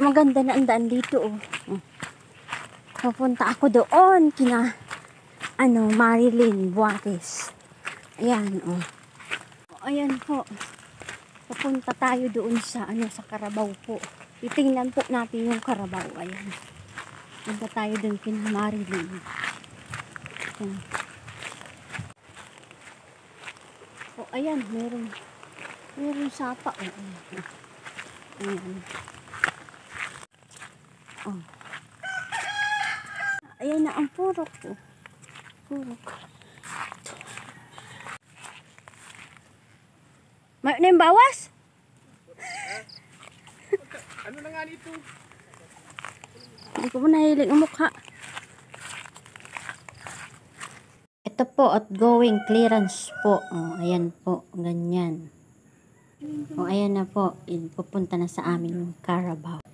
maganda na ang daan dito, oh. Pupunta ako doon kina Marilyn Buates. Ayan, oh. Ayan po. Pupunta tayo doon sa sa Carabao po. Titingnan po natin yung Carabao. Ayan. Punta tayo doon kina Marilyn. Ayan. Oh, ayan, meron sapa. Oh, ayan. Ayan. Oh. Ayan na ang purok po. Purok. May na yung bawas? Ano na nga nito? Hindi ko po nahilig ang mukha. Ito po, outgoing clearance po. Oh, ayan po, ganyan. Oh, ayan na po. Pupunta na sa amin yung Carabao.